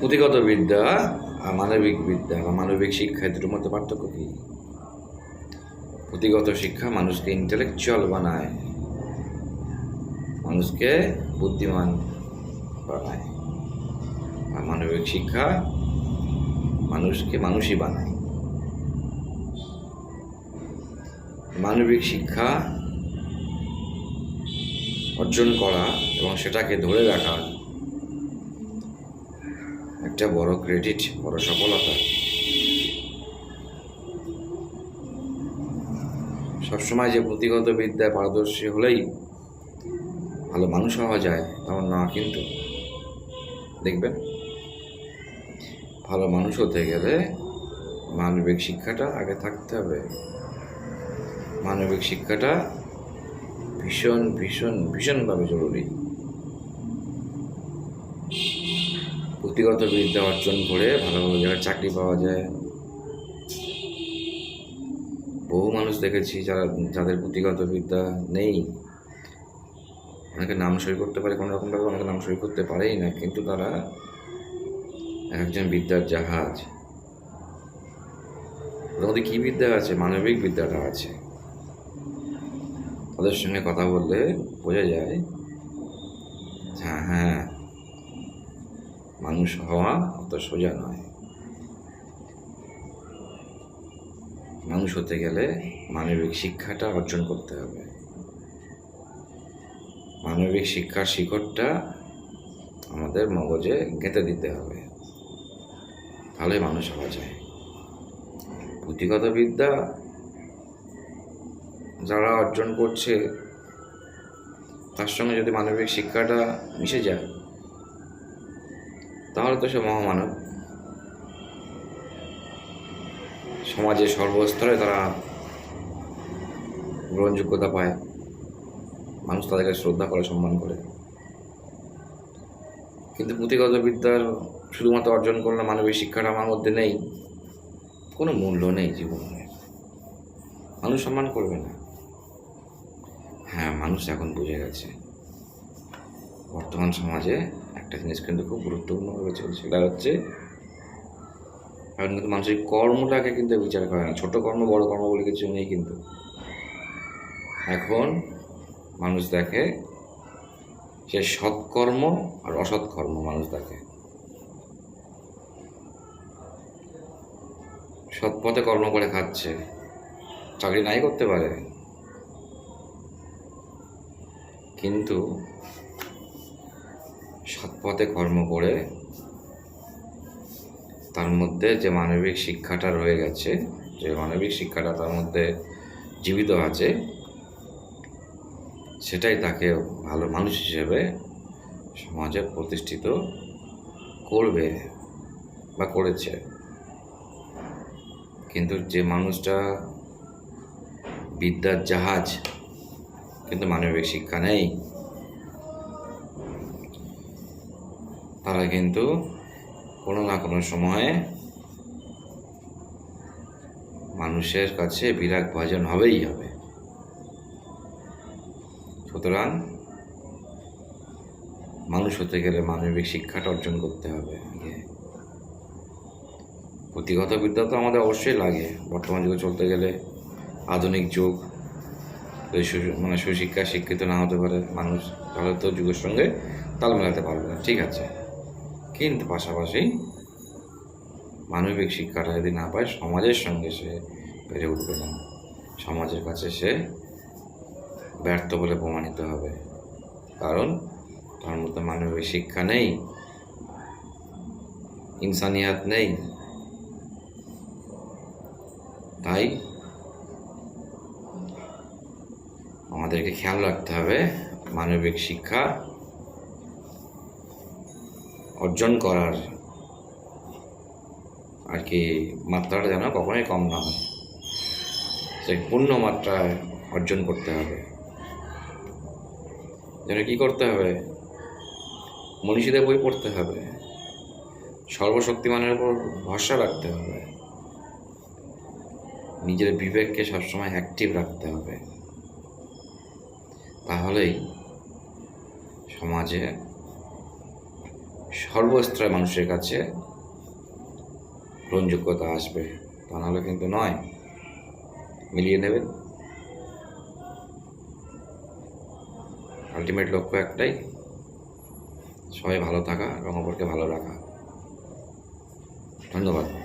পুঁথিগত বিদ্যা আর মানবিক বিদ্যা বা মানবিক শিক্ষা দুটোর মধ্যে পার্থক্য কী? পুঁথিগত শিক্ষা মানুষকে ইন্টেলেকচুয়াল বানায়, মানুষকে বুদ্ধিমান বানায়, আর মানবিক শিক্ষা মানুষকে মানুষই বানায়। মানবিক শিক্ষা অর্জন করা এবং সেটাকে ধরে রাখা একটা বড় ক্রেডিট, বড় সফলতা। সবসময় যে পুঁথিগত বিদ্যায় পারদর্শী হলেই ভালো মানুষ হওয়া যায় তেমন না, কিন্তু দেখবেন ভালো মানুষ হতে গেলে মানবিক শিক্ষাটা আগে থাকতে হবে। মানবিক শিক্ষাটা ভীষণ ভীষণ ভীষণভাবে জরুরি। পুঁথিগত বিদ্যা অর্জন করে ভালো ভালো জায়গায় চাকরি পাওয়া যায়। বহু মানুষ দেখেছি যাদের পুঁথিগত বিদ্যা নেই, অনেকে নাম সই করতে পারে কোনো রকমভাবে, অনেকে নাম সই করতে পারেই না, কিন্তু তারা একজন বিদ্যার জাহাজ। ওদের মধ্যে কী বিদ্যা আছে? মানবিক বিদ্যাটা আছে। তাদের সঙ্গে কথা বললে বোঝা যায় হ্যাঁ, মানুষ হওয়া অত সোজা নয়। মানুষ হতে গেলে মানবিক শিক্ষাটা অর্জন করতে হবে। মানবিক শিক্ষার শিকড়টা আমাদের মগজে গেঁথে দিতে হবে, তাহলে মানুষ হওয়া যায়। পুঁথিগত বিদ্যা যারা অর্জন করছে তার সঙ্গে যদি মানবিক শিক্ষাটা মিশে যায় তাহলে তো সে মহামানব। সমাজের সর্বস্তরে তারা গ্রহণযোগ্যতা পায়, মানুষ তাদেরকে শ্রদ্ধা করে, সম্মান করে। কিন্তু পুঁথিগত বিদ্যার শুধুমাত্র অর্জন করলে মানবিক শিক্ষাটা আমার মধ্যে নেই, কোনো মূল্য নেই জীবনে, মানুষ সম্মান করবে না। হ্যাঁ, মানুষ এখন বুঝে গেছে বর্তমান সমাজে একটা জিনিস কিন্তু খুব গুরুত্বপূর্ণভাবে চলছে, সেটা হচ্ছে এখন কিন্তু মানুষের কর্মটাকে কিন্তু বিচার করে না। ছোট কর্ম বড় কর্ম বলে কিছু নেই, কিন্তু এখন মানুষ দেখে সে সৎকর্ম আর অসৎকর্ম মানুষ দেখে। সৎ পথে কর্ম করে খাচ্ছে, চাকরি নাই করতে পারে, কিন্তু সৎ পথে কর্ম করে তার মধ্যে যে মানবিক শিক্ষাটা রয়ে গেছে, যে মানবিক শিক্ষাটা তার মধ্যে জীবিত আছে, সেটাই তাকে ভালো মানুষ হিসেবে সমাজে প্রতিষ্ঠিত করবে বা করেছে। কিন্তু যে মানুষটা বিদ্যার জাহাজ কিন্তু মানবিক শিক্ষা নেই, তারা কিন্তু কোনো না কোনো সময়ে মানুষের কাছে বিরাগ ভাজন হবেই হবে। সুতরাং মানুষ হতে গেলে মানবিক শিক্ষাটা অর্জন করতে হবে আগে। পুঁথিগত বিদ্যা তো আমাদের অবশ্যই লাগে বর্তমান যুগে চলতে গেলে। আধুনিক যুগ, মানে সুশিক্ষা শিক্ষিত না হতে পারে মানুষ, তাহলে তো যুগের সঙ্গে তাল মেলাতে পারবে না, ঠিক আছে। কিন্তু পাশাপাশি মানবিক শিক্ষাটা যদি না পায়, সমাজের সঙ্গে সে বেড়ে উঠবে না, সমাজের কাছে সে ব্যর্থ বলে প্রমাণিত হবে, কারণ তার মধ্যে মানবিক শিক্ষা নেই, ইনসানিয়াত নেই। তাই আমাদেরকে খেয়াল রাখতে হবে মানবিক শিক্ষা অর্জন করার আর কি মাত্রাটা যেন কখনোই কম না হয়, সে পূর্ণ মাত্রায় অর্জন করতে হবে। যেন কী করতে হবে? মনীষীদের বই পড়তে হবে, সর্বশক্তিমানের উপর ভরসা রাখতে হবে, নিজের বিবেককে সবসময় অ্যাক্টিভ রাখতে হবে। তাহলেই সমাজে সর্বস্তরের মানুষের কাছে গ্রহণযোগ্যতা আসবে, তা নাহলে কিন্তু নয়। মিলিয়ে নেবেন। আলটিমেট লক্ষ্য একটাই, সবাই ভালো থাকা এবং অপরকে ভালো রাখা। ধন্যবাদ।